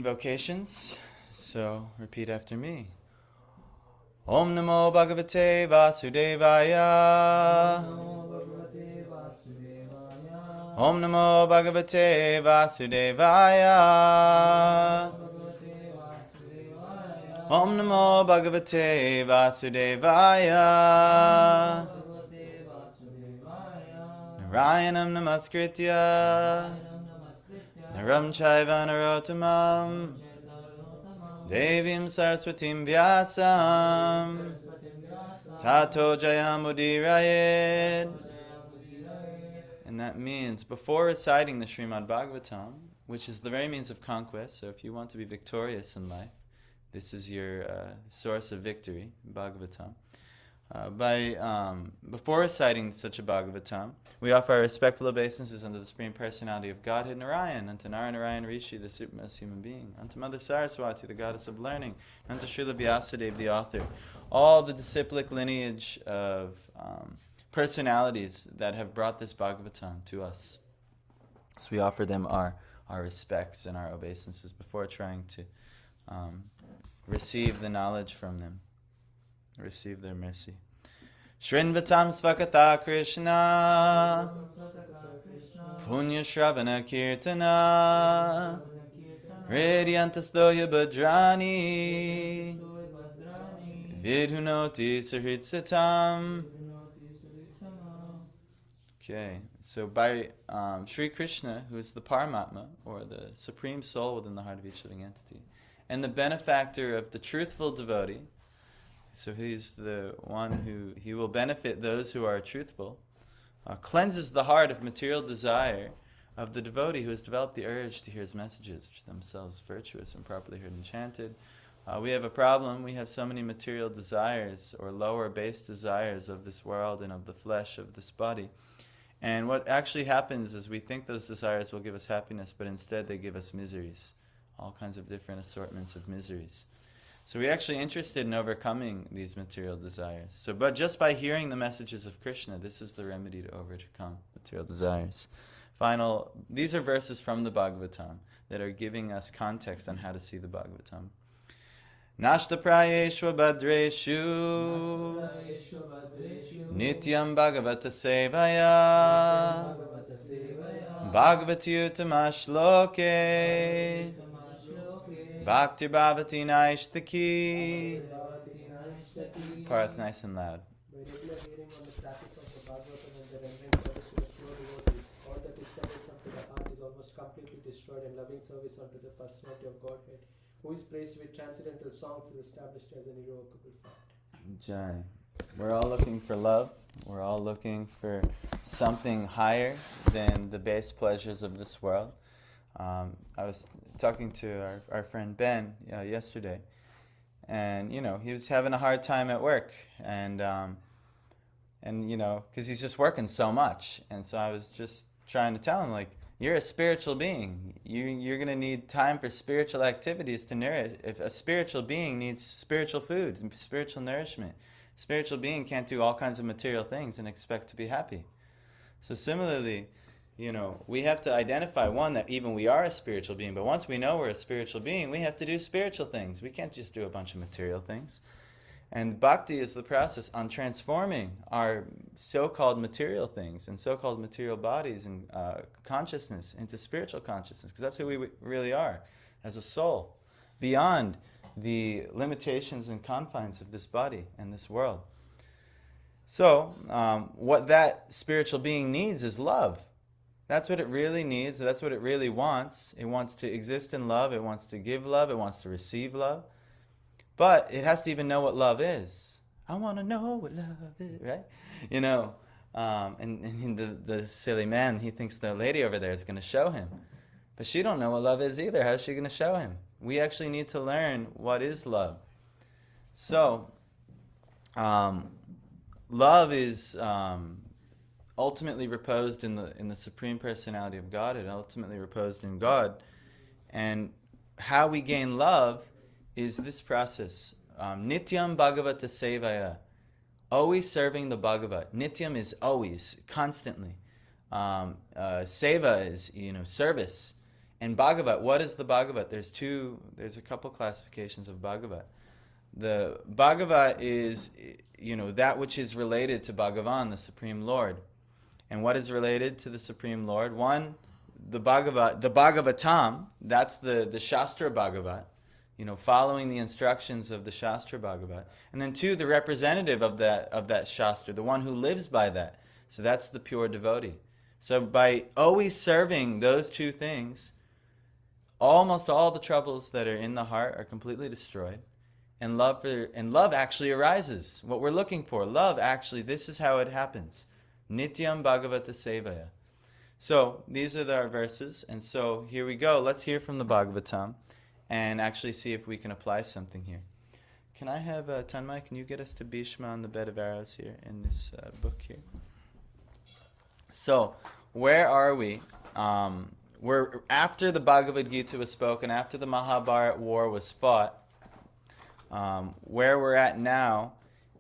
invocations, so repeat after me. Om Namo Bhagavate Vasudevaya. Om Namo Bhagavate Vasudevaya. Om Namo Bhagavate Vasudevaya. Narayanam Namaskritya Naram Chaiva Narottamam Devim Saraswatim Vyasam Tato Jayamudirayed. And that means before reciting the Srimad Bhagavatam, which is the very means of conquest, so if you want to be victorious in life, this is your source of victory, Bhagavatam. Before reciting such a Bhagavatam, we offer our respectful obeisances unto the Supreme Personality of Godhead, Narayan, unto Narayan Rishi, the supremest human being, unto Mother Saraswati, the goddess of learning, unto Srila Vyasadeva, the author, all the disciplic lineage of personalities that have brought this Bhagavatam to us. So we offer them our respects and our obeisances before trying to receive the knowledge from them. Receive their mercy. Shrinvatam Svakata Krishna Punya Shravana Kirtana Radyantastoya Bhadrani Vidhunoti Sahritsatam. Okay, so by Sri Krishna, who is the Paramatma, or the Supreme Soul within the heart of each living entity, and the benefactor of the truthful devotee, so he's the one he will benefit those who are truthful, cleanses the heart of material desire of the devotee who has developed the urge to hear his messages, which are themselves virtuous and properly heard and chanted. We have a problem. We have so many material desires, or lower base desires of this world and of the flesh of this body. And what actually happens is we think those desires will give us happiness, but instead they give us miseries, all kinds of different assortments of miseries. So we're actually interested in overcoming these material desires. But just by hearing the messages of Krishna, this is the remedy to overcome material desires. These are verses from the Bhagavatam that are giving us context on how to see the Bhagavatam. Nashta prayeshva badreshu Nityam Bhagavata Sevaya Bhagavati Utamashloke Bhakti Bhavati Naishtaki. Parth, nice and loud. By regular hearing on the practice of the Bhagavatam and the remnant service to the pure devotees, all that disturbance unto the heart is almost completely destroyed, and loving service unto the personality of Godhead, who is praised with transcendental songs, is established as an irrevocable fact. Jai. We're all looking for love. We're all looking for something higher than the base pleasures of this world. I was talking to our friend Ben yesterday, and he was having a hard time at work, and because he's just working so much, and so I was just trying to tell him, like, you're a spiritual being. You're going to need time for spiritual activities to nourish. If a spiritual being needs spiritual food and spiritual nourishment, a spiritual being can't do all kinds of material things and expect to be happy. So similarly, we have to identify, one, that even we are a spiritual being, but once we know we're a spiritual being, we have to do spiritual things. We can't just do a bunch of material things. And bhakti is the process on transforming our so-called material things and so-called material bodies and consciousness into spiritual consciousness, because that's who we really are as a soul, beyond the limitations and confines of this body and this world. So what that spiritual being needs is love. That's what it really needs. That's what it really wants. It wants to exist in love. It wants to give love. It wants to receive love. But it has to even know what love is. I want to know what love is, right? And the silly man, he thinks the lady over there is going to show him. But she don't know what love is either. How's she going to show him? We actually need to learn what is love. So, love is ultimately reposed in the Supreme Personality of God. It ultimately reposed in God. And how we gain love is this process. Nityam Bhagavata Sevaya. Always serving the Bhagavat. Nityam is always, constantly. Seva is, service. And Bhagavat, what is the Bhagavat? There's a couple classifications of Bhagavat. The Bhagavat is, that which is related to Bhagavan, the Supreme Lord. And what is related to the Supreme Lord? One, the Bhagavatam, that's the Shastra Bhagavat, following the instructions of the Shastra Bhagavat. And then two, the representative of that Shastra, the one who lives by that. So that's the pure devotee. So by always serving those two things, almost all the troubles that are in the heart are completely destroyed. And love actually arises. What we're looking for, love actually, this is how it happens. Nityam Bhagavata Sevaya. So these are our verses, and so here we go. Let's hear from the Bhagavatam and actually see if we can apply something here. Can I have Tanmay, can you get us to Bhishma on the bed of arrows here in this book here? So, where are we? We're after the Bhagavad Gita was spoken, after the Mahabharata war was fought. Where we're at now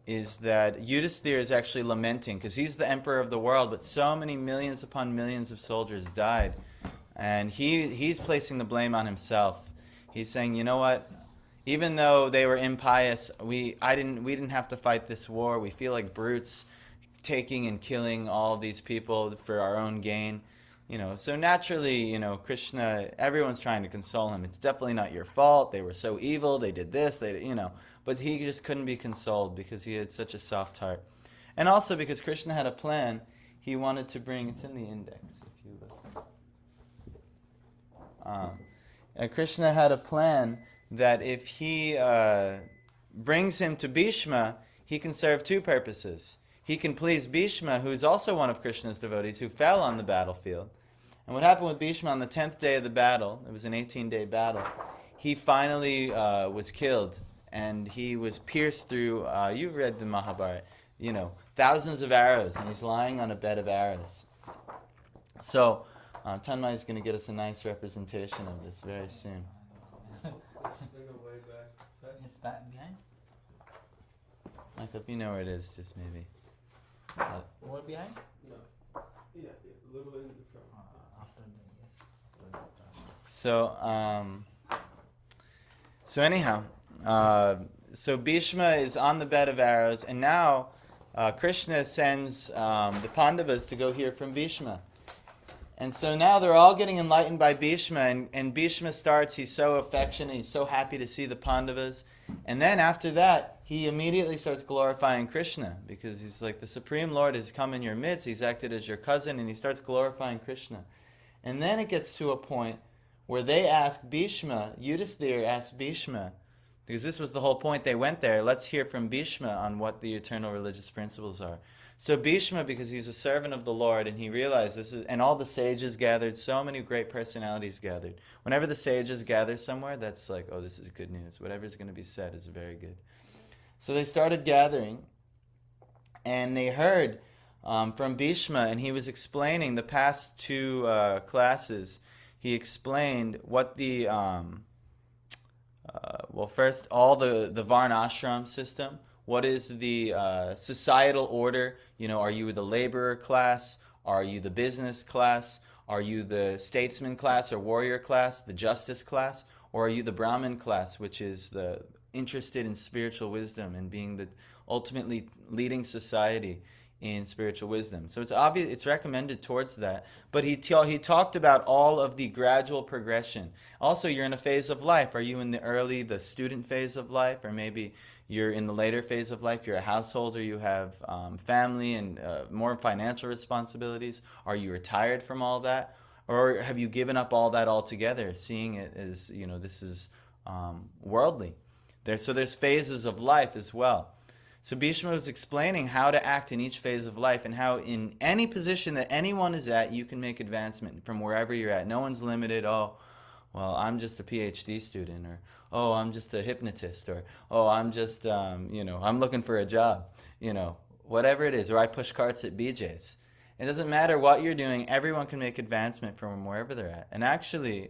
is that Yudhisthira is actually lamenting, because he's the emperor of the world, but so many millions upon millions of soldiers died. And he's placing the blame on himself. He's saying, you know what? Even though they were impious, we didn't have to fight this war. We feel like brutes taking and killing all these people for our own gain. So naturally, Krishna, everyone's trying to console him. It's definitely not your fault. They were so evil. They did this. But he just couldn't be consoled because he had such a soft heart. And also because Krishna had a plan. He wanted to bring, it's in the index, if you look. Krishna had a plan that if he brings him to Bhishma, he can serve two purposes. He can please Bhishma, who is also one of Krishna's devotees, who fell on the battlefield. And what happened with Bhishma on the 10th day of the battle, it was an 18-day battle, he finally was killed. And he was pierced through, you've read the Mahabharata, thousands of arrows, and he's lying on a bed of arrows. So, Tanmay is going to get us a nice representation of this very soon. It's back behind? Michael, if you know where it is, just maybe. More behind? No. Yeah, a little in the front. After the, yes. So anyhow, so Bhishma is on the bed of arrows, and now Krishna sends the Pandavas to go hear from Bhishma. And so now they're all getting enlightened by Bhishma, and Bhishma starts, he's so affectionate, he's so happy to see the Pandavas. And then after that, he immediately starts glorifying Krishna, because he's like, the Supreme Lord has come in your midst, he's acted as your cousin, and he starts glorifying Krishna. And then it gets to a point where they ask Bhishma, Yudhisthira asked Bhishma, because this was the whole point they went there, let's hear from Bhishma on what the eternal religious principles are. So Bhishma, because he's a servant of the Lord, and he realized this is, and all the sages gathered, so many great personalities gathered. Whenever the sages gather somewhere, that's like, oh, this is good news. Whatever's going to be said is very good. So they started gathering, and they heard from Bhishma, and he was explaining the past two classes. He explained what the, first, all the Varna ashram system. What is the societal order? Are you the laborer class? Are you the business class? Are you the statesman class or warrior class, the justice class? Or are you the Brahmin class, which is the interested in spiritual wisdom and being the ultimately leading society in spiritual wisdom? So it's obvious, it's recommended towards that. But he talked about all of the gradual progression. Also, you're in a phase of life. Are you in the student phase of life, or maybe you're in the later phase of life, you're a householder, you have family and more financial responsibilities? Are you retired from all that? Or have you given up all that altogether, seeing it as, this is worldly? So there's phases of life as well. So Bhishma was explaining how to act in each phase of life, and how in any position that anyone is at, you can make advancement from wherever you're at. No one's limited, I'm just a PhD student, or, I'm just a hypnotist, or, I'm just, I'm looking for a job, whatever it is, or I push carts at BJ's. It doesn't matter what you're doing, everyone can make advancement from wherever they're at. And actually,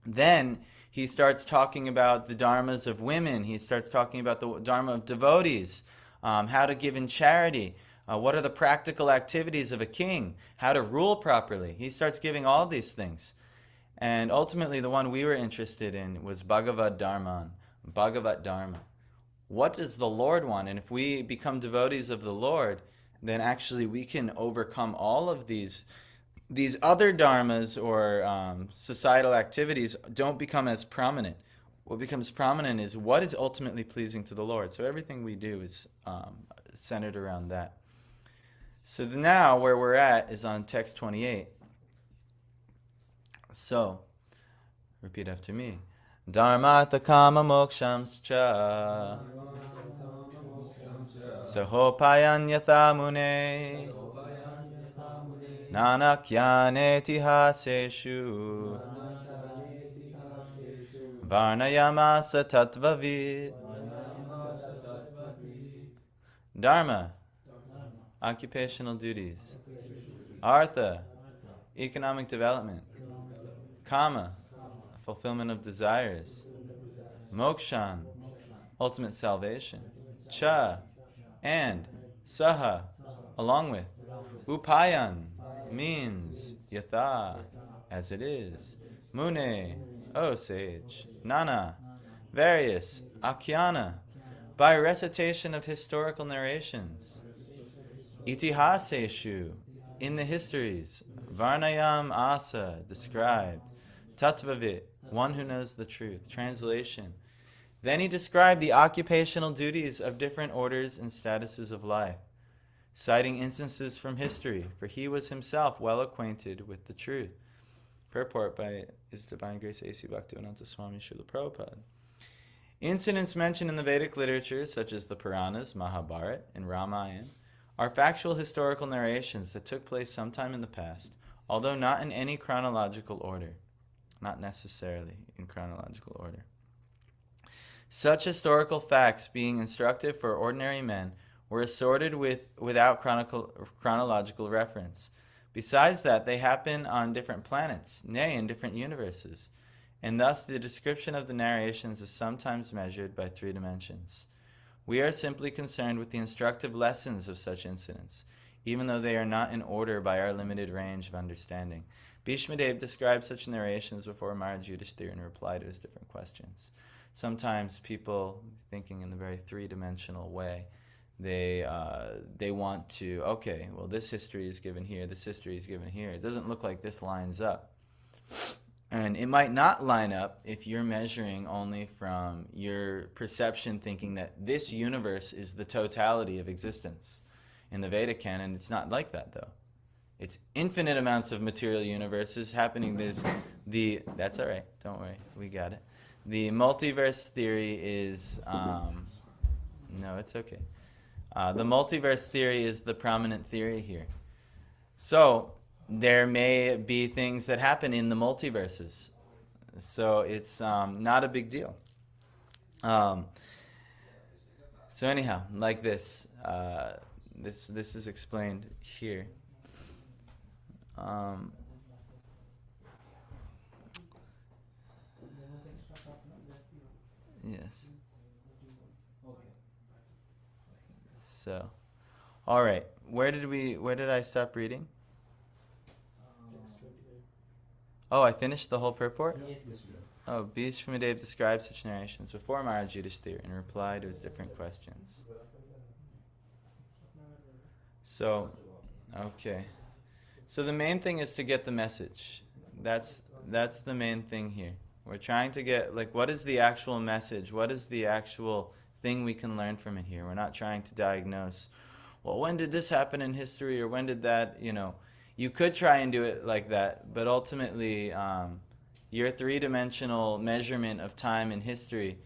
then he starts talking about the dharmas of women, he starts talking about the dharma of devotees, how to give in charity, what are the practical activities of a king, how to rule properly. He starts giving all these things. And ultimately, the one we were interested in was Bhagavad Dharma. Bhagavat Dharma. What does the Lord want? And if we become devotees of the Lord, then actually we can overcome all of these other dharmas or societal activities don't become as prominent. What becomes prominent is what is ultimately pleasing to the Lord. So everything we do is centered around that. So now where we're at is on text 28. So, repeat after me. Dharmartha kama mokshamscha sahopayan yatha mune nanakyane tihaseshu varnayamasa tattvavid. Dharma, occupational duties. Artha, economic development. Kama, fulfillment of desires. Mokshan, ultimate salvation. Cha, and. Saha, along with. Upayan, means. Yatha, as it is. Mune, O sage. Nana, various. Akyana, by recitation of historical narrations. Itihaseshu, in the histories. Varnayam asa, described. Tattvavit, one who knows the truth. Translation. Then he described the occupational duties of different orders and statuses of life, citing instances from history, for he was himself well acquainted with the truth. Purport by His Divine Grace A.C. Bhaktivedanta Swami Srila Prabhupada. Incidents mentioned in the Vedic literature, such as the Puranas, Mahabharata, and Ramayana, are factual historical narrations that took place sometime in the past, although not in any chronological order. Not necessarily in chronological order. Such historical facts, being instructive for ordinary men, were assorted without chronological reference. Besides that, they happen on different planets, nay, in different universes, and thus the description of the narrations is sometimes measured by 3 dimensions. We are simply concerned with the instructive lessons of such incidents, even though they are not in order by our limited range of understanding. Bhishmadev described such narrations before Maharaj Yudhishthira in reply to his different questions. Sometimes people, thinking in the very 3-dimensional way, they want to, okay, well, this history is given here, this history is given here. It doesn't look like this lines up. And it might not line up if you're measuring only from your perception, thinking that this universe is the totality of existence. In the Vedic canon, it's not like that, though. It's infinite amounts of material universes happening. That's all right. Don't worry. We got it. The multiverse theory is, no, it's okay. The multiverse theory is the prominent theory here. So there may be things that happen in the multiverses. So it's not a big deal. So anyhow, like this. This is explained here. Yes. So, all right. Where did I stop reading? Oh, I finished the whole purport? Yes. Oh, Bhishmadev described such narrations before Maharaj Yudhishthira in reply to his different questions. So, okay. So the main thing is to get the message. That's the main thing here. We're trying to get, what is the actual message? What is the actual thing we can learn from it here? We're not trying to diagnose, well, when did this happen in history, or when did that, You could try and do it like that, but ultimately, your 3-dimensional measurement of time in history,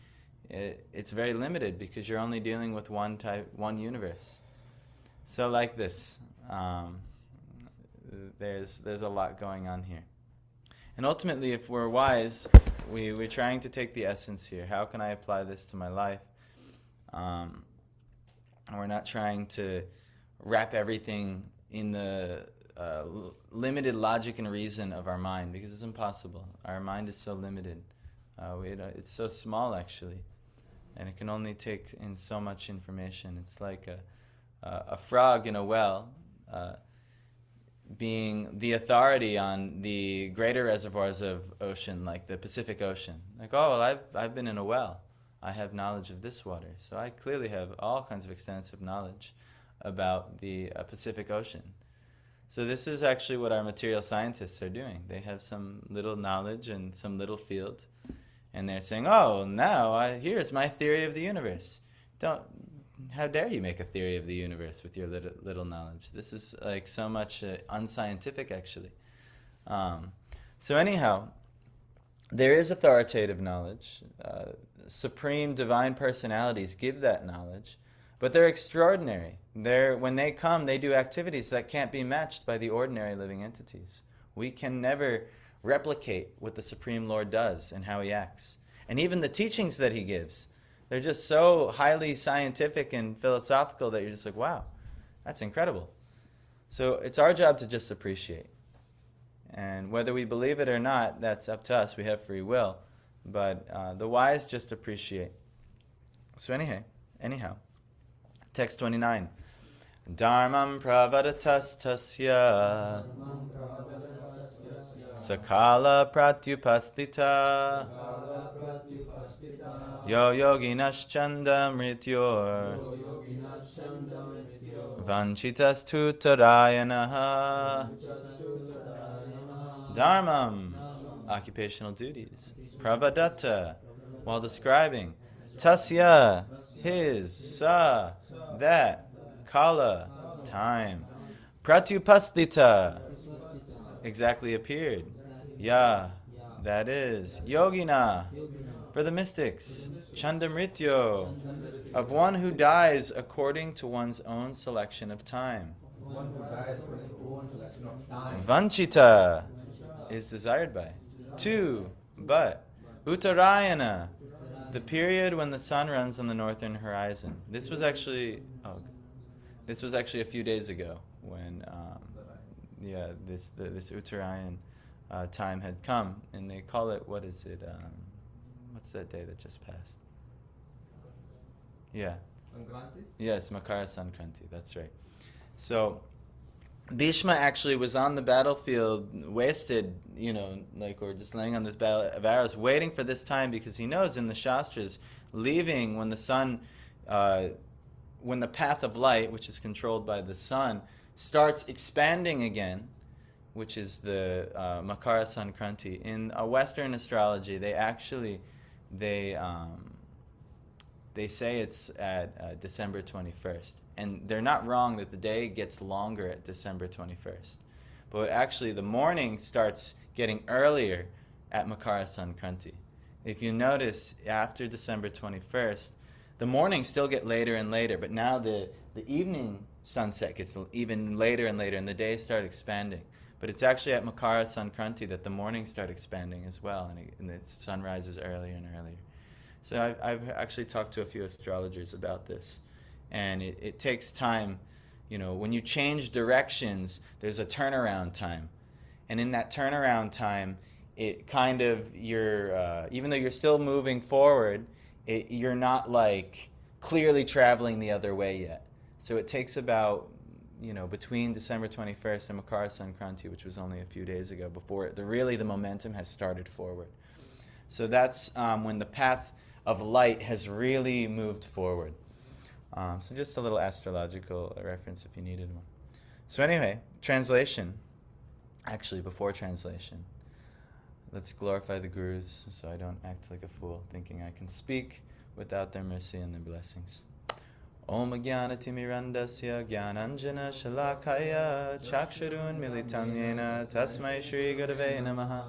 it's very limited because you're only dealing with one universe. So like this, there's a lot going on here. And ultimately, if we're wise, we're trying to take the essence here. How can I apply this to my life? And we're not trying to wrap everything in the limited logic and reason of our mind, because it's impossible. Our mind is so limited. It's so small, actually, and it can only take in so much information. It's like a frog in a well. being the authority on the greater reservoirs of ocean, like the Pacific Ocean. Like, oh, well, I've been in a well. I have knowledge of this water. So I clearly have all kinds of extensive knowledge about the Pacific Ocean. So this is actually what our material scientists are doing. They have some little knowledge in some little field, and they're saying, oh, now here's my theory of the universe. How dare you make a theory of the universe with your little knowledge? This is like so much unscientific, actually. So anyhow, there is authoritative knowledge. Supreme divine personalities give that knowledge, but they're extraordinary. When they come, they do activities that can't be matched by the ordinary living entities. We can never replicate what the Supreme Lord does and how he acts. And even the teachings that he gives, they're just so highly scientific and philosophical that you're just like, wow, that's incredible. So it's our job to just appreciate. And whether we believe it or not, that's up to us. We have free will. But the wise just appreciate. So anyhow, text 29. Dharmam pravadatas tasya sakala pratyupastita yo yoginas chanda mrityor vanchitas tutarayanaha. Dharmam, occupational duties. Pravadata, while describing. Tasya, his. Sa, that. Kala, time. Pratyupasthita, exactly appeared. Ya, that is. Yogina, for the mystics. Chandamrityo, of one who dies according to one's own selection of time. Vanchita is desired by. Two, but. Uttarayana, the period when the sun runs on the northern horizon. This was actually a few days ago when this Uttarayan time had come, and they call it, what is it? What's that day that just passed? Yeah. Sankranti? Yes, Makara Sankranti. That's right. So Bhishma actually was on the battlefield, wasted, or just laying on this battle of arrows, waiting for this time, because he knows in the Shastras, leaving when the sun, when the path of light, which is controlled by the sun, starts expanding again, which is the Makara Sankranti. In Western astrology, they say it's at December 21st. And they're not wrong that the day gets longer at December 21st. But actually, the morning starts getting earlier at Makara Sankranti. If you notice, after December 21st, the mornings still get later and later, but now the evening sunset gets even later and later, and the days start expanding. But it's actually at Makara Sankranti that the mornings start expanding as well, and the sun rises earlier and earlier. So I've actually talked to a few astrologers about this. And it takes time, when you change directions, there's a turnaround time. And in that turnaround time, it kind of, even though you're still moving forward, you're not like clearly traveling the other way yet. So it takes about, between December 21st and Makara Sankranti, which was only a few days ago, before the momentum has started forward. So that's when the path of light has really moved forward. So just a little astrological reference if you needed one. So anyway, translation. Actually, before translation, let's glorify the Gurus so I don't act like a fool thinking I can speak without their mercy and their blessings. Om Jnana Timirandasya Jnananjana Shalakaya Chakshurun Militam Yena Tasmai Shri Gurave Namaha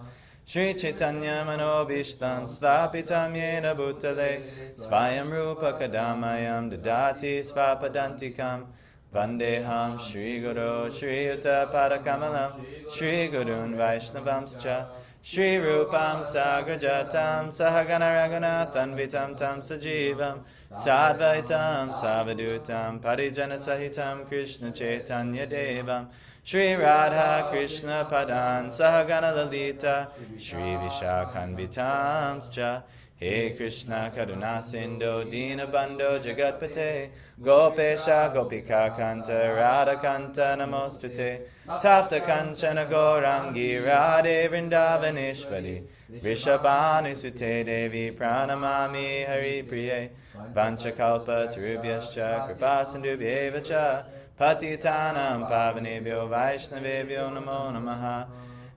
Shri Chaitanya Manobishtam Sthapitam Yena Bhutale Svayam Rupa Kadamayam Dadati Svapadantikam Vandeham Shri Guru Shri Yuta Padakamalam Shri Gurun Vaishnavamscha Shri Rupam Sagrajatam Sahagana Raghunathan Vitam Tam Sajivam Sadvaitam Savadutam Parijana Sahitam Krishna Chaitanya Devam Shri Radha Krishna Padan Sahagana Lalita Shri Vishakhanvitamscha He Krishna Karuna Sindhu Dina Bandho Jagatpate Gopesha Gopika Kanta Radha Kanta Namostute Tapta Kanchana Gorangi Radhe Vrindavaneshwari Vrishabhanu Sute Devi Pranamami Hari Priye Vanchakalpa Tarubhyascha Kripasindubhyeva Cha Patitanam Pavanebhyo Vaishnavebhyo Namo Namaha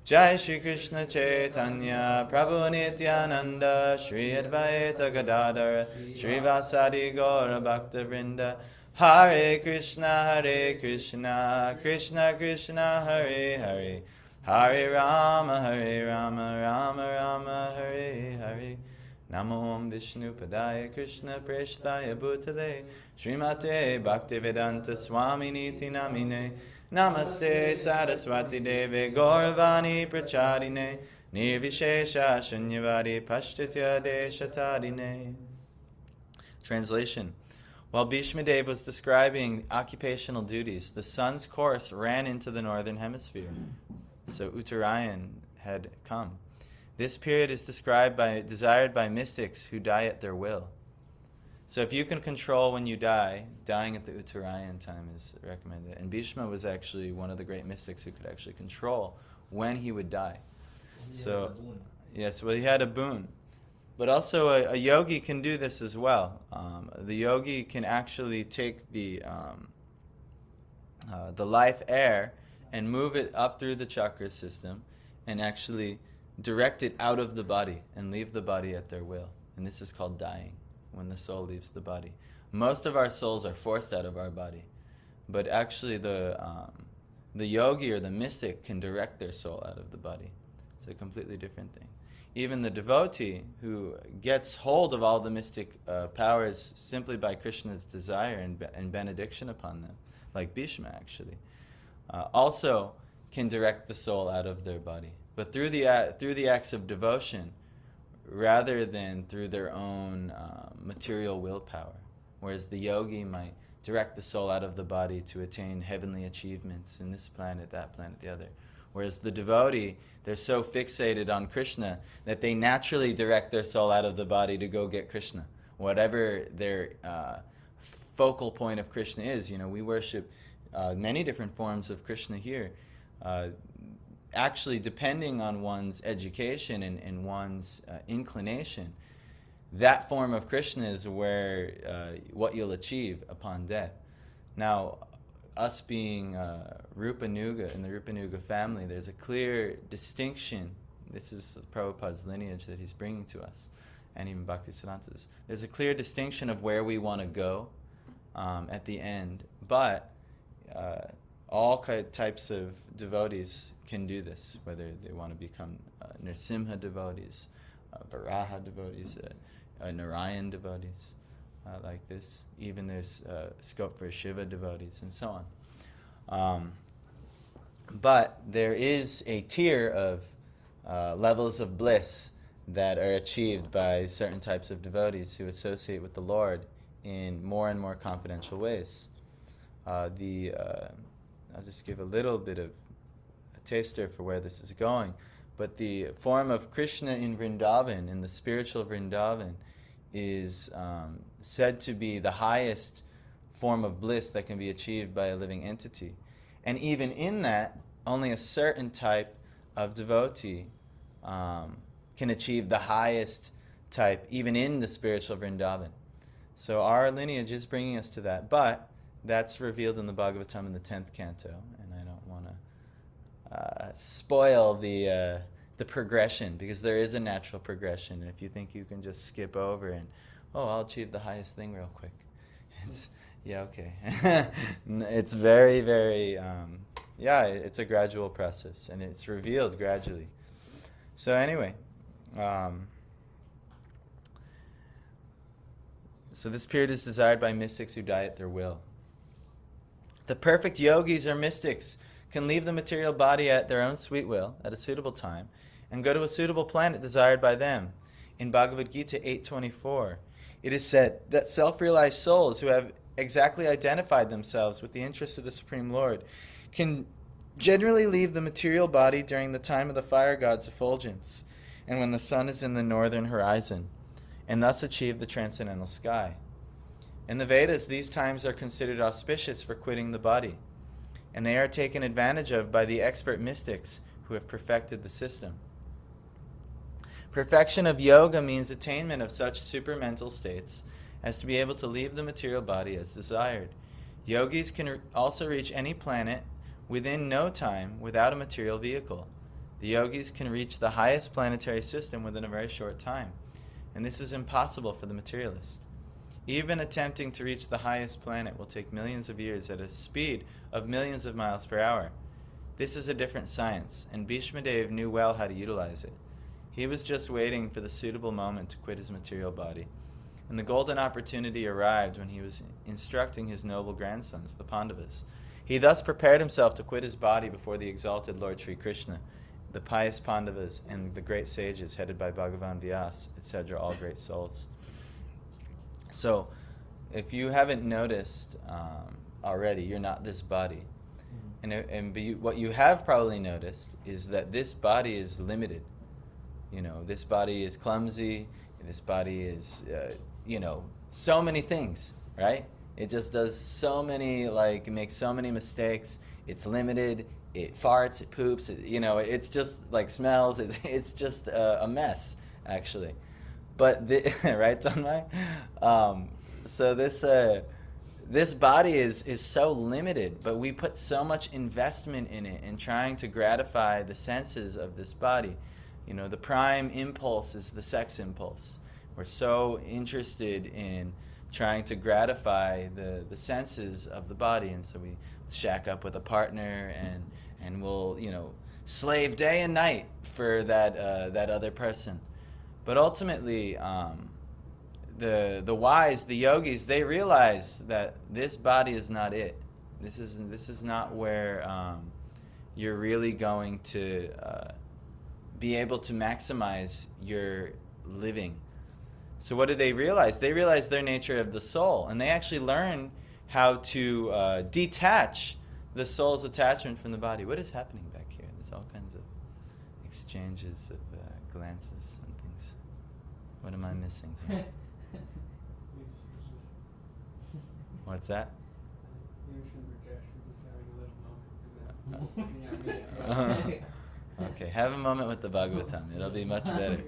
Jai Shri Krishna Chaitanya Prabhu Nityananda Shri Advaita Gadadara Shri Vasadi Gaura Bhakta Vrinda Hare Krishna Krishna Krishna Hare Hare Hare Rama Rama Rama Hare Hare Namo Vishnu Padaya Krishna Preshtaya Bhutale Srimate Bhaktivedanta Swami Niti Namine Namaste Saraswati Deve Gauravani Pracharine Nirvishesha Shunyavadi Pashtitya Deshatadine. Translation. While Bhishma Dev was describing occupational duties, the sun's course ran into the northern hemisphere. So Uttarayan had come. This period is desired by mystics who die at their will. So if you can control when you die, dying at the Uttarayan time is recommended. And Bhishma was actually one of the great mystics who could actually control when he would die. So, yes, well, he had a boon. But also a yogi can do this as well. The yogi can actually take the life air and move it up through the chakra system and actually direct it out of the body and leave the body at their will. And this is called dying, when the soul leaves the body. Most of our souls are forced out of our body, but actually the yogi or the mystic can direct their soul out of the body. It's a completely different thing. Even the devotee who gets hold of all the mystic powers simply by Krishna's desire and benediction upon them, like Bhishma actually, also can direct the soul out of their body, but through the acts of devotion, rather than through their own material willpower. Whereas the yogi might direct the soul out of the body to attain heavenly achievements in this planet, that planet, the other. Whereas the devotee, they're so fixated on Krishna that they naturally direct their soul out of the body to go get Krishna. Whatever their focal point of Krishna is, we worship many different forms of Krishna here. Actually, depending on one's education and one's inclination, that form of Krishna is where what you'll achieve upon death. Now, us being Rupa Nuga, in the Rupa Nuga family, there's a clear distinction. This is Prabhupada's lineage that he's bringing to us, and even Bhaktisiddhanta's. There's a clear distinction of where we want to go at the end, but all types of devotees can do this, whether they want to become Nrsimha devotees, Varaha devotees, Narayan devotees, like this. Even there's scope for Shiva devotees and so on. But there is a tier of levels of bliss that are achieved by certain types of devotees who associate with the Lord in more and more confidential ways. I'll just give a little bit of a taster for where this is going. But the form of Krishna in Vrindavan, in the spiritual Vrindavan, is said to be the highest form of bliss that can be achieved by a living entity. And even in that, only a certain type of devotee can achieve the highest type, even in the spiritual Vrindavan. So our lineage is bringing us to that. But that's revealed in the Bhagavatam in the 10th canto, and I don't want to spoil the progression, because there is a natural progression. And if you think you can just skip over and, I'll achieve the highest thing real quick, okay. It's very, very, it's a gradual process, and it's revealed gradually. So anyway, so this period is desired by mystics who die at their will. The perfect yogis or mystics can leave the material body at their own sweet will at a suitable time and go to a suitable planet desired by them. In Bhagavad Gita 8:24, it is said that self-realized souls who have exactly identified themselves with the interests of the Supreme Lord can generally leave the material body during the time of the fire god's effulgence, and when the sun is in the northern horizon, and thus achieve the transcendental sky. In the Vedas, these times are considered auspicious for quitting the body, and they are taken advantage of by the expert mystics who have perfected the system. Perfection of yoga means attainment of such supermental states as to be able to leave the material body as desired. Yogis can also reach any planet within no time without a material vehicle. The yogis can reach the highest planetary system within a very short time, and this is impossible for the materialist. Even attempting to reach the highest planet will take millions of years at a speed of millions of miles per hour. This is a different science, and Bhishma Dev knew well how to utilize it. He was just waiting for the suitable moment to quit his material body, and the golden opportunity arrived when he was instructing his noble grandsons, the Pandavas. He thus prepared himself to quit his body before the exalted Lord Sri Krishna, the pious Pandavas, and the great sages headed by Bhagavan Vyas, etc., all great souls. So, if you haven't noticed already, you're not this body. What you have probably noticed is that this body is limited. You know, this body is clumsy, this body is, so many things, right? It just does so many, it makes so many mistakes. It's limited, it farts, it poops, it's just smells, it's just a mess, actually. But, right, Tanmay? So this body is so limited, but we put so much investment in it in trying to gratify the senses of this body. The prime impulse is the sex impulse. We're so interested in trying to gratify the senses of the body, and so we shack up with a partner and we'll slave day and night for that other person. But ultimately, the wise, the yogis, they realize that this body is not it. This is not where you're really going to be able to maximize your living. So what do they realize? They realize their nature of the soul, and they actually learn how to detach the soul's attachment from the body. What is happening back here? There's all kinds of exchanges of glances and things. What am I missing here? What's that? Okay, have a moment with the Bhagavatam. It'll be much better.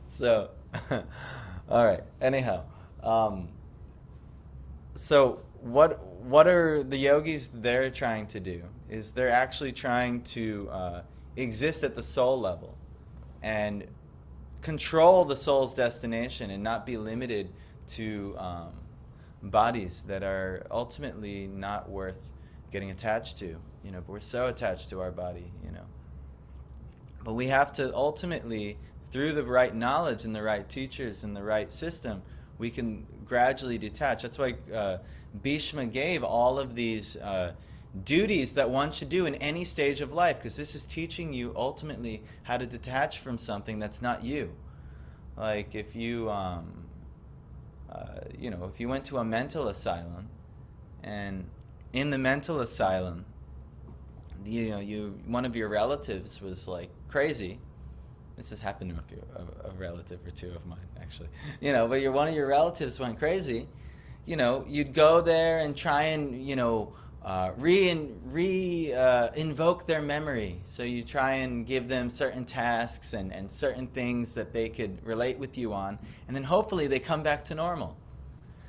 So, all right. Anyhow, so what are the yogis they're trying to do? Is they're actually trying to exist at the soul level and control the soul's destination and not be limited to bodies that are ultimately not worth getting attached to. But we're so attached to our body, But we have to ultimately, through the right knowledge and the right teachers and the right system, we can gradually detach. That's why Bhishma gave all of these duties that one should do in any stage of life, because this is teaching you ultimately how to detach from something that's not you. Like if you, if you went to a mental asylum, and in the mental asylum, one of your relatives was crazy. This has happened to a relative or two of mine, actually. But one of your relatives went crazy. You'd go there and try and invoke their memory. So you try and give them certain tasks and certain things that they could relate with you on, and then hopefully they come back to normal.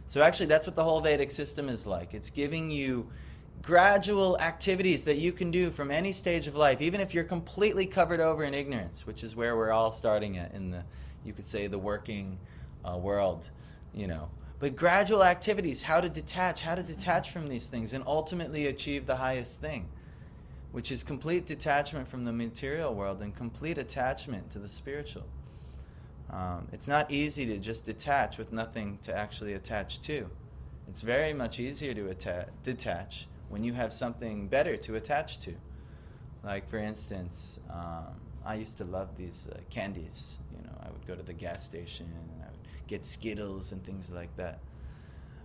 So actually, that's what the whole Vedic system is like. It's giving you gradual activities that you can do from any stage of life, even if you're completely covered over in ignorance, which is where we're all starting at in you could say, the working world, But gradual activities, how to detach from these things and ultimately achieve the highest thing, which is complete detachment from the material world and complete attachment to the spiritual. It's not easy to just detach with nothing to actually attach to. It's very much easier to detach when you have something better to attach to. Like, for instance, I used to love these candies. I would go to the gas station and I would get Skittles and things like that.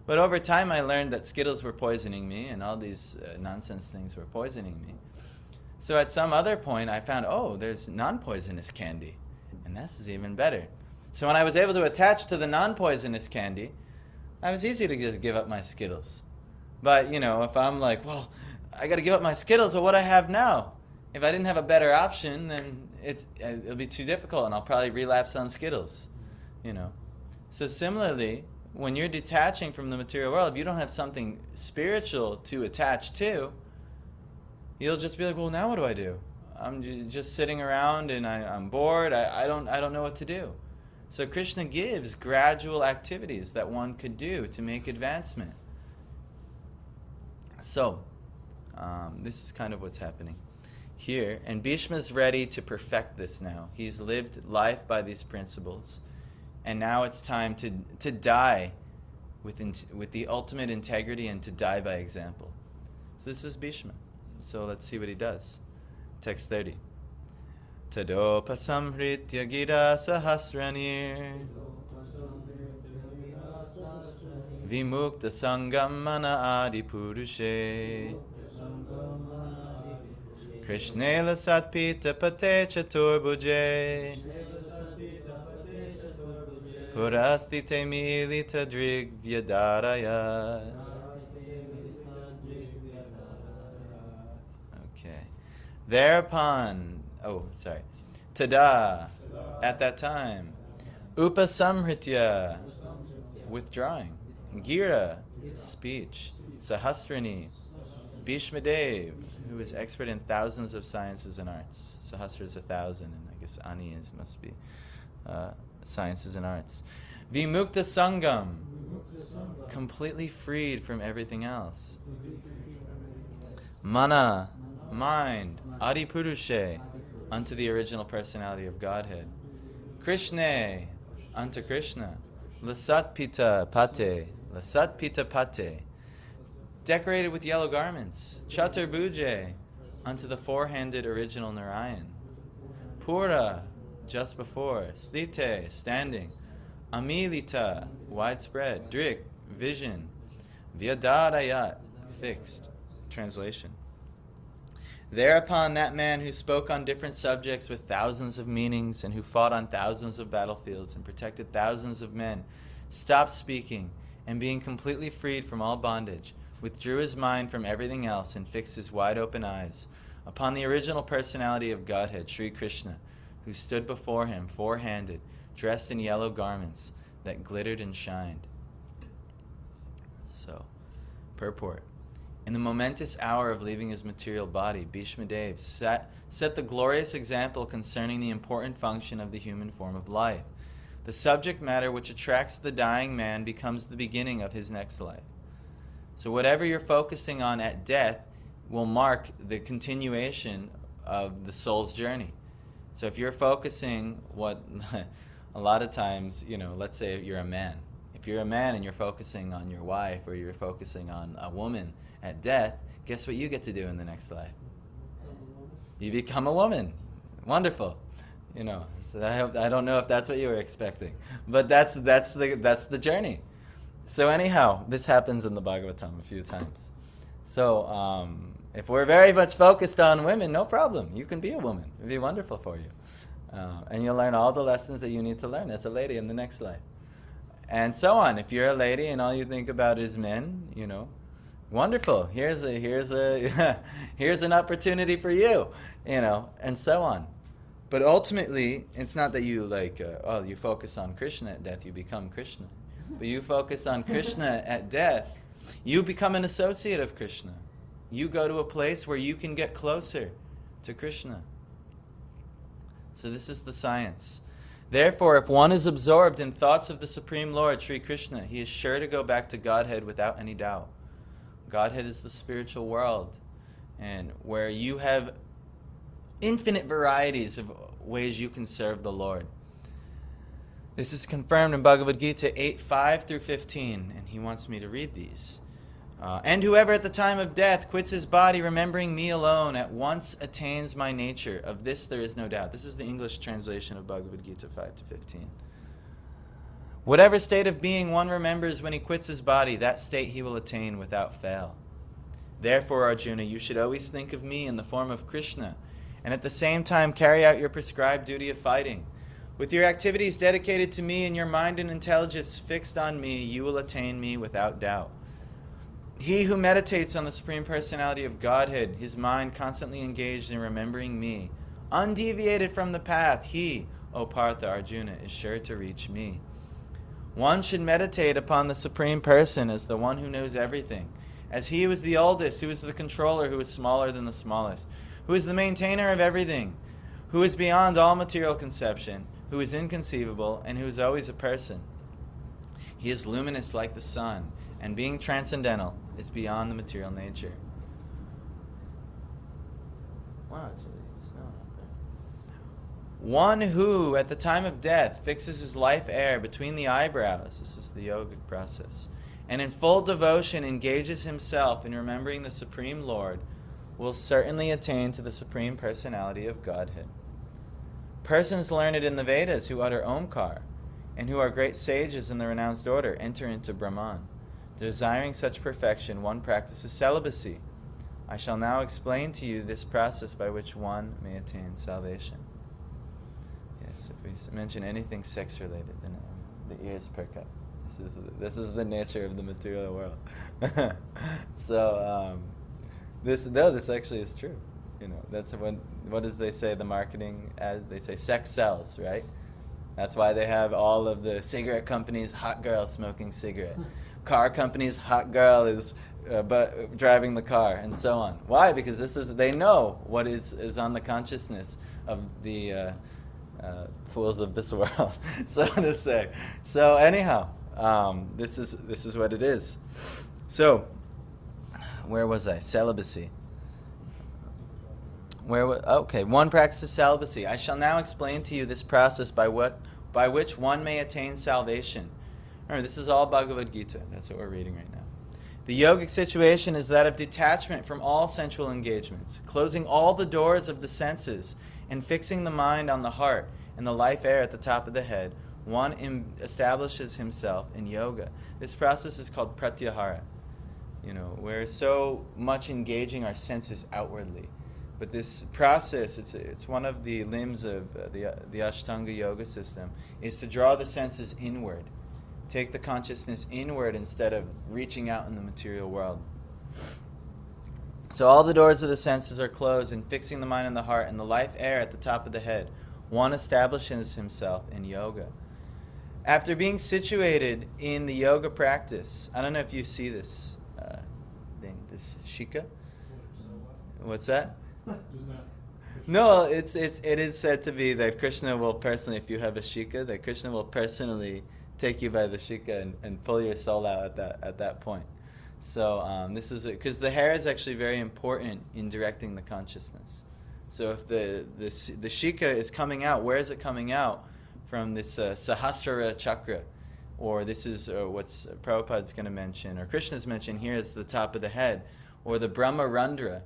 But over time I learned that Skittles were poisoning me and all these nonsense things were poisoning me. So at some other point I found, oh, there's non-poisonous candy. And this is even better. So when I was able to attach to the non-poisonous candy, it was easy to just give up my Skittles. But, if I'm like, well, I got to give up my Skittles, well, what do I have now? If I didn't have a better option, then it'll be too difficult and I'll probably relapse on Skittles, So similarly, when you're detaching from the material world, if you don't have something spiritual to attach to, you'll just be like, well, now what do I do? I'm just sitting around and I'm bored. I don't know what to do. So Krishna gives gradual activities that one could do to make advancement. So this is kind of what's happening here. And Bhishma's ready to perfect this now. He's lived life by these principles. And now it's time to die with the ultimate integrity and to die by example. So this is Bhishma. So let's see what he does. Text 30. Tadopasamhritya gira sahasranir vimukta sangam mana adi purushe krishnela satpita pate chaturbuje purasti te milita drig vyadaraya. Okay. Thereupon, tada, at that time, upasamhritya, withdrawing, gira, speech, sahasrani, Bhishmadev, who is expert in thousands of sciences and arts. Sahasra is 1,000, and I guess ani must be sciences and arts. Vimukta sangam, completely freed from everything else. Mana, mind, adipurushe, unto the original personality of Godhead. Krishna, unto Krishna. Lasatpita pate, decorated with yellow garments. Chaturbuje, unto the four-handed original Narayan. Pura, just before. Slite, standing. Amilita, widespread. Drik, vision. Vyadarayat, fixed. Translation. Thereupon that man who spoke on different subjects with thousands of meanings and who fought on thousands of battlefields and protected thousands of men stopped speaking and being completely freed from all bondage, withdrew his mind from everything else and fixed his wide open eyes upon the original personality of Godhead, Sri Krishna, who stood before him four-handed, dressed in yellow garments that glittered and shined. So, purport. In the momentous hour of leaving his material body, Bhishmadev set the glorious example concerning the important function of the human form of life. The subject matter which attracts the dying man becomes the beginning of his next life. So whatever you're focusing on at death will mark the continuation of the soul's journey. So if you're focusing a lot of times, let's say you're a man. If you're a man and you're focusing on your wife or you're focusing on a woman at death, guess what you get to do in the next life? You become a woman. Wonderful. So I don't know if that's what you were expecting, but that's the journey. So anyhow, this happens in the Bhagavatam a few times. So if we're very much focused on women, no problem. You can be a woman. It'd be wonderful for you. And you'll learn all the lessons that you need to learn as a lady in the next life. And so on. If you're a lady and all you think about is men, wonderful. Here's an opportunity for you, and so on. But ultimately, it's not that you you focus on Krishna at death, you become Krishna. But you focus on Krishna at death, you become an associate of Krishna. You go to a place where you can get closer to Krishna. So this is the science. Therefore, if one is absorbed in thoughts of the Supreme Lord, Sri Krishna, he is sure to go back to Godhead without any doubt. Godhead is the spiritual world, and where you have infinite varieties of ways you can serve the Lord. This is confirmed in Bhagavad Gita 8:5 through 15, and he wants me to read these. And whoever at the time of death quits his body, remembering me alone, at once attains my nature. Of this there is no doubt. This is the English translation of Bhagavad Gita 5 to 15. Whatever state of being one remembers when he quits his body, that state he will attain without fail. Therefore, Arjuna, you should always think of me in the form of Krishna, and at the same time carry out your prescribed duty of fighting. With your activities dedicated to me and your mind and intelligence fixed on me, you will attain me without doubt. He who meditates on the Supreme Personality of Godhead, his mind constantly engaged in remembering me, undeviated from the path, he, O Partha Arjuna, is sure to reach me. One should meditate upon the Supreme Person as the one who knows everything, as he who is the oldest, who is the controller, who is smaller than the smallest, who is the maintainer of everything, who is beyond all material conception, who is inconceivable, and who is always a person. He is luminous like the sun, and being transcendental, is beyond the material nature. Wow, it's really snowing up there. One who, at the time of death, fixes his life air between the eyebrows, this is the yogic process, and in full devotion engages himself in remembering the Supreme Lord, will certainly attain to the Supreme Personality of Godhead. Persons learned in the Vedas who utter Omkar, and who are great sages in the renounced order, enter into Brahman. Desiring such perfection, one practices celibacy. I shall now explain to you this process by which one may attain salvation. Yes, if we mention anything sex-related, then the ears perk up. This is the nature of the material world. So this actually is true. You know, that's what does they say the marketing as? They say sex sells, right? That's why they have all of the cigarette companies, hot girl smoking cigarette. Car companies, hot girl is driving the car, and so on. Why? Because they know what is on the consciousness of the fools of this world, so to say. So anyhow, this is what it is. So, where was I? Celibacy. One practices celibacy. I shall now explain to you this process by which one may attain salvation. Remember, this is all Bhagavad Gita. That's what we're reading right now. The yogic situation is that of detachment from all sensual engagements, closing all the doors of the senses, and fixing the mind on the heart and the life air at the top of the head. One establishes himself in yoga. This process is called pratyahara. You know, we're so much engaging our senses outwardly. But this process, it's one of the limbs of the Ashtanga yoga system, is to draw the senses inward. Take the consciousness inward instead of reaching out in the material world. So all the doors of the senses are closed, and fixing the mind and the heart and the life air at the top of the head, one establishes himself in yoga. After being situated in the yoga practice, I don't know if you see this thing, this shika. What's that? No, it is said to be that Krishna will personally, if you have a shika, that Krishna will personally take you by the shika and pull your soul out at that point. So this is because the hair is actually very important in directing the consciousness. So if the shika is coming out, where is it coming out? From this Sahasrara chakra, or this is what's Prabhupada's going to mention, or Krishna's mentioned here is the top of the head, or the Brahma Randra.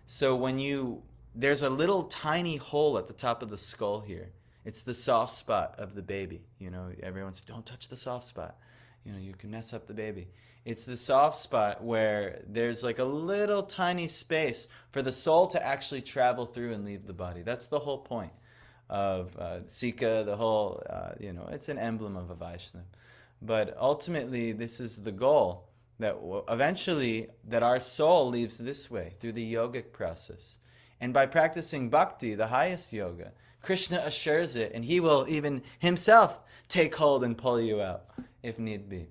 So there's a little tiny hole at the top of the skull here. It's the soft spot of the baby. You know, everyone says, don't touch the soft spot. You know, you can mess up the baby. It's the soft spot where there's like a little tiny space for the soul to actually travel through and leave the body. That's the whole point of Sika, the whole, it's an emblem of a Vaishnava. But ultimately, this is the goal, that eventually that our soul leaves this way through the yogic process. And by practicing bhakti, the highest yoga, Krishna assures it, and he will even himself take hold and pull you out if need be.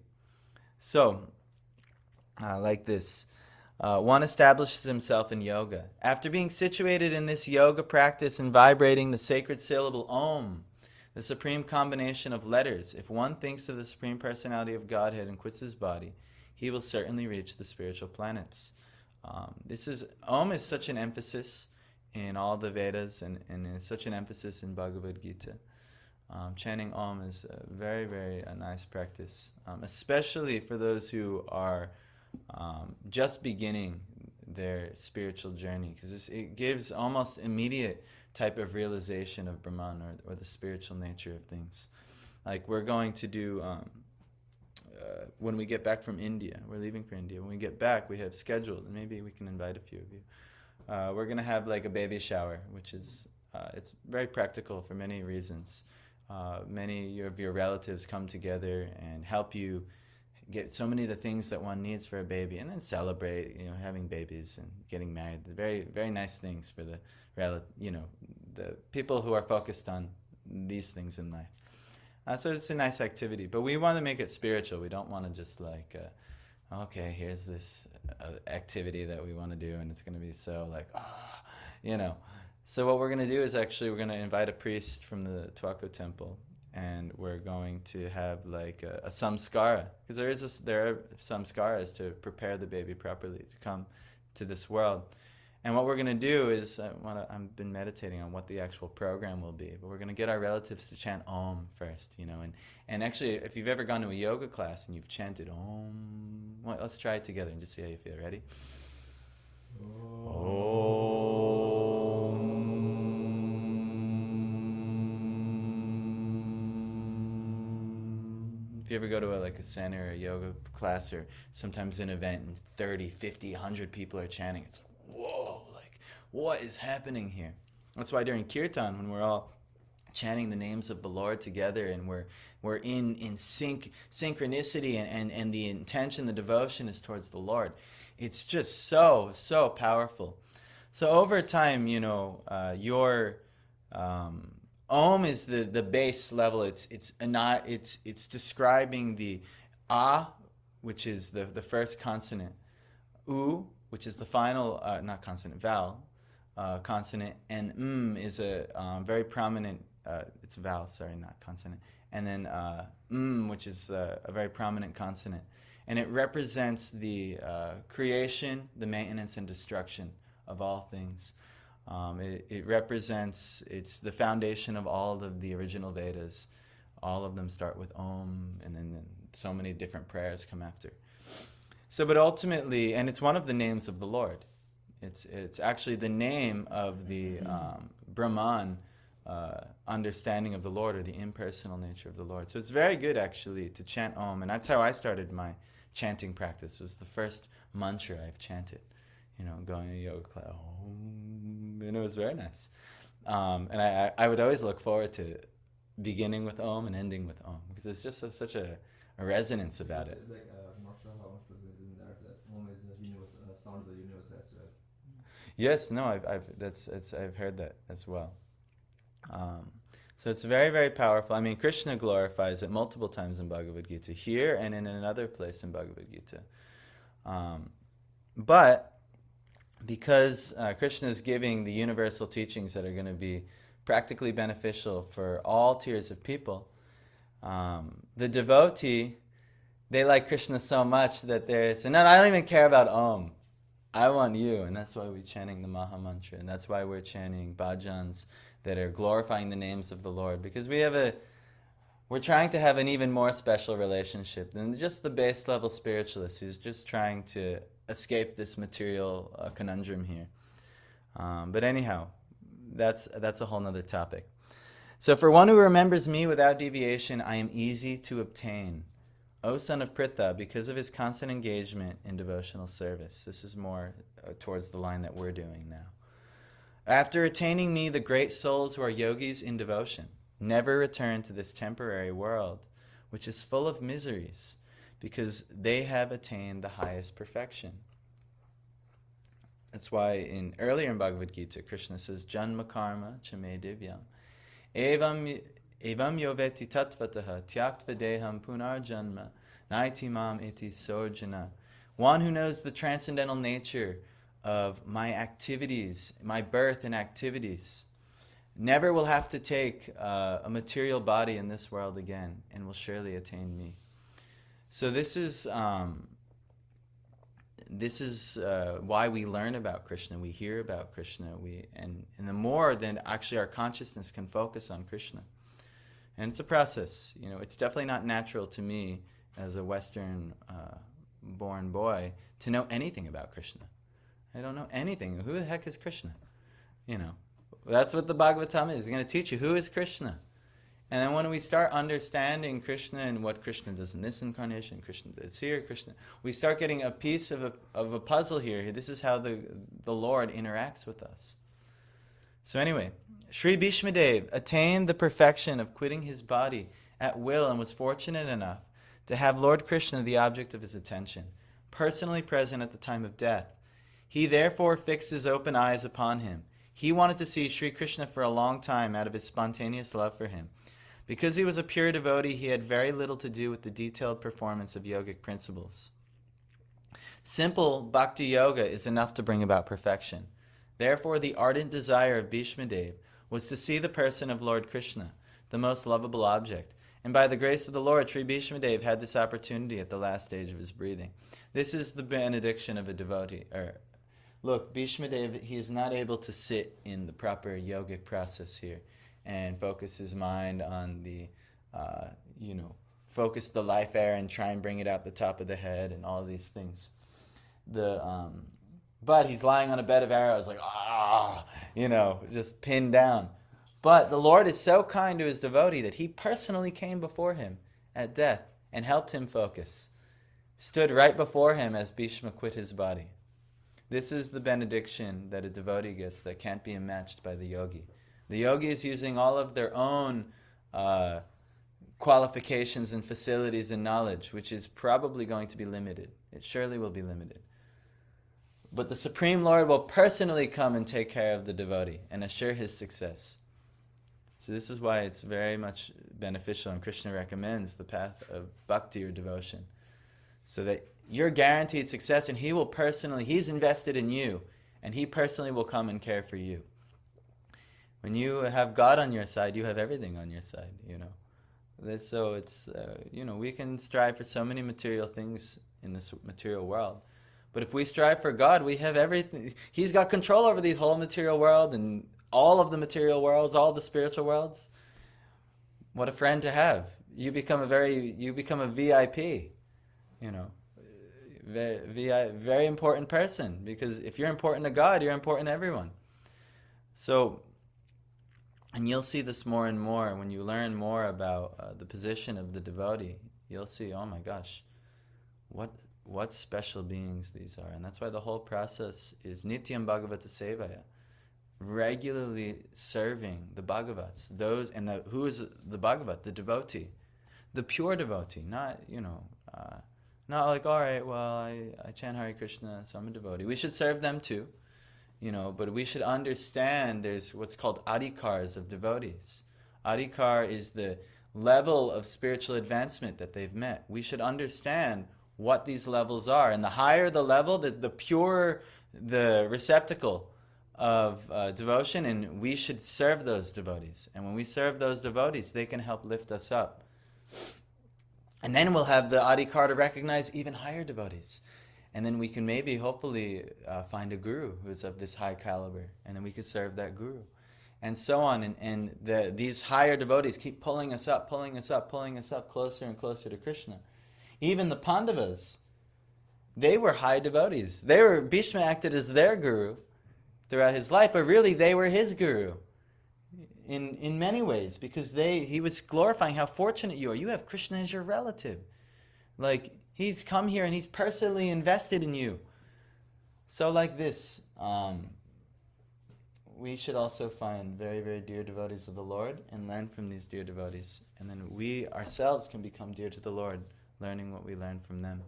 So, like this, one establishes himself in yoga. After being situated in this yoga practice and vibrating the sacred syllable Om, the supreme combination of letters, if one thinks of the Supreme Personality of Godhead and quits his body, he will certainly reach the spiritual planets. Om is such an emphasis in all the Vedas and is such an emphasis in Bhagavad Gita. Chanting Om is a very, very nice practice, especially for those who are just beginning their spiritual journey, because it gives almost immediate type of realization of Brahman or the spiritual nature of things. Like we're going to do when we get back from India. We're leaving for India. When we get back, we have scheduled, and maybe we can invite a few of you. We're going to have like a baby shower, which is it's very practical for many reasons. Many of your relatives come together and help you get so many of the things that one needs for a baby, and then celebrate, having babies and getting married. Very, very nice things for the the people who are focused on these things in life. So it's a nice activity, but we want to make it spiritual. We don't want to just like, okay, here's this activity that we want to do, and it's going to be so like, So what we're going to do is actually we're going to invite a priest from the Tuaco temple, and we're going to have like a samskara, because there are samskaras to prepare the baby properly to come to this world. And what we're going to do is, I've been meditating on what the actual program will be, but we're going to get our relatives to chant Om first, and actually, if you've ever gone to a yoga class and you've chanted Om, well, let's try it together and just see how you feel. Ready? If you ever go to a center or a yoga class or sometimes an event and 30, 50, 100 people are chanting, it's like, whoa, like what is happening here? That's why during kirtan, when we're all chanting the names of the Lord together and we're in synchronicity and the intention, the devotion is towards the Lord, it's just so powerful. So over time, your Om is the base level. It's describing the A, which is the first consonant, U, which is the final not consonant, vowel consonant, and is a very prominent. It's vowel, sorry, not consonant, and then which is a very prominent consonant, and it represents the creation, the maintenance, and destruction of all things. It represents, it's the foundation of all of the original Vedas. All of them start with Om, and then so many different prayers come after. So, but ultimately, and it's one of the names of the Lord. It's actually the name of the Brahman understanding of the Lord, or the impersonal nature of the Lord. So it's very good actually to chant Om, and that's how I started my chanting practice. It was the first mantra I've chanted. Going to yoga class, and it was very nice. And I would always look forward to beginning with Om and ending with Om, because there's just such a resonance about it. Like, I'm not sure how much to is in there. That Om is the universe, sound of the universe as well. Yes, no, I've heard that as well. So it's very, very powerful. I mean, Krishna glorifies it multiple times in Bhagavad Gita, here and in another place in Bhagavad Gita. But because Krishna is giving the universal teachings that are going to be practically beneficial for all tiers of people, the devotee, they like Krishna so much that they say, no, I don't even care about Om. I want you. And that's why we're chanting the Maha Mantra. And that's why we're chanting bhajans that are glorifying the names of the Lord. Because we're trying to have an even more special relationship than just the base level spiritualist who's just trying to escape this material conundrum here. But anyhow, that's a whole nother topic. So for one who remembers me without deviation, I am easy to obtain. O son of Pritha, because of his constant engagement in devotional service. This is more towards the line that we're doing now. After attaining me, the great souls who are yogis in devotion never return to this temporary world, which is full of miseries, because they have attained the highest perfection. That's why earlier in Bhagavad Gita, Krishna says, Janma karma chame divyam. Evam yoveti tatvataha tyaktva deham punar janma naiti mam iti sorjana. One who knows the transcendental nature of my activities, my birth and activities, never will have to take a material body in this world again, and will surely attain me. So this is why we learn about Krishna, we hear about Krishna, and the more then actually our consciousness can focus on Krishna. And it's a process. It's definitely not natural to me as a Western born boy to know anything about Krishna. I don't know anything. Who the heck is Krishna? That's what the Bhagavatam is. It's going to teach you who is Krishna. And then when we start understanding Krishna and what Krishna does in this incarnation, Krishna does here, Krishna, we start getting a piece of a puzzle here. This is how the Lord interacts with us. So anyway, Sri Bhishmadev attained the perfection of quitting his body at will and was fortunate enough to have Lord Krishna the object of his attention, personally present at the time of death. He therefore fixed his open eyes upon him. He wanted to see Sri Krishna for a long time out of his spontaneous love for him. Because he was a pure devotee, he had very little to do with the detailed performance of yogic principles. Simple bhakti yoga is enough to bring about perfection. Therefore, the ardent desire of Bhishmadev was to see the person of Lord Krishna, the most lovable object. And by the grace of the Lord, Sri Bhishmadev had this opportunity at the last stage of his breathing. This is the benediction of a devotee. Look, Bhishmadev, he is not able to sit in the proper yogic process here and focus his mind on the, focus the life air and try and bring it out the top of the head and all these things. But he's lying on a bed of arrows like, just pinned down. But the Lord is so kind to his devotee that he personally came before him at death and helped him focus. Stood right before him as Bhishma quit his body. This is the benediction that a devotee gets that can't be matched by the yogi. The yogi is using all of their own qualifications and facilities and knowledge, which is probably going to be limited. It surely will be limited. But the Supreme Lord will personally come and take care of the devotee and assure his success. So this is why it's very much beneficial, and Krishna recommends the path of bhakti or devotion, so that you're guaranteed success, and he's invested in you, and he personally will come and care for you. When you have God on your side, you have everything on your side, So it's, we can strive for so many material things in this material world. But if we strive for God, we have everything. He's got control over the whole material world and all of the material worlds, all the spiritual worlds. What a friend to have. You become a VIP, very important person, because if you're important to God, you're important to everyone. So, and you'll see this more and more when you learn more about the position of the devotee. You'll see, oh my gosh, what special beings these are. And that's why the whole process is Nityam Bhagavata Sevaya, regularly serving the Bhagavats, who is the Bhagavat, the devotee, the pure devotee, not like, all right, well, I chant Hare Krishna, so I'm a devotee. We should serve them too, but we should understand there's what's called adhikars of devotees. Adhikar is the level of spiritual advancement that they've met. We should understand what these levels are. And the higher the level, the purer the receptacle of devotion, and we should serve those devotees. And when we serve those devotees, they can help lift us up. And then we'll have the adhikar to recognize even higher devotees. And then we can hopefully find a guru who's of this high caliber. And then we can serve that guru. And so on. And these higher devotees keep pulling us up closer and closer to Krishna. Even the Pandavas, they were high devotees. Bhishma acted as their guru throughout his life, but really they were his guru in many ways, because he was glorifying how fortunate you are. You have Krishna as your relative. Like, he's come here and he's personally invested in you. So like this, we should also find very, very dear devotees of the Lord and learn from these dear devotees. And then we ourselves can become dear to the Lord, learning what we learn from them.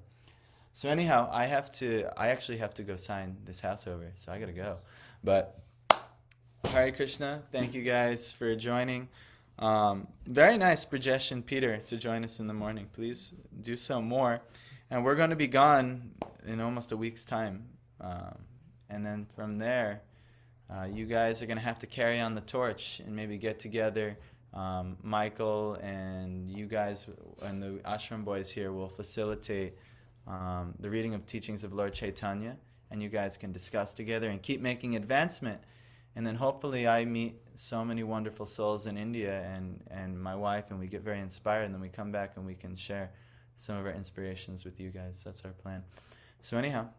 So anyhow, I actually have to go sign this house over, so I gotta go. But Hare Krishna, thank you guys for joining. Very nice, Brajesh and Peter, to join us in the morning. Please do so more. And we're going to be gone in almost a week's time. And then from there, you guys are going to have to carry on the torch and maybe get together. Michael and you guys and the ashram boys here will facilitate the reading of teachings of Lord Chaitanya, and you guys can discuss together and keep making advancement. And then hopefully I meet so many wonderful souls in India and my wife, and we get very inspired, and then we come back and we can share some of our inspirations with you guys. That's our plan. So anyhow,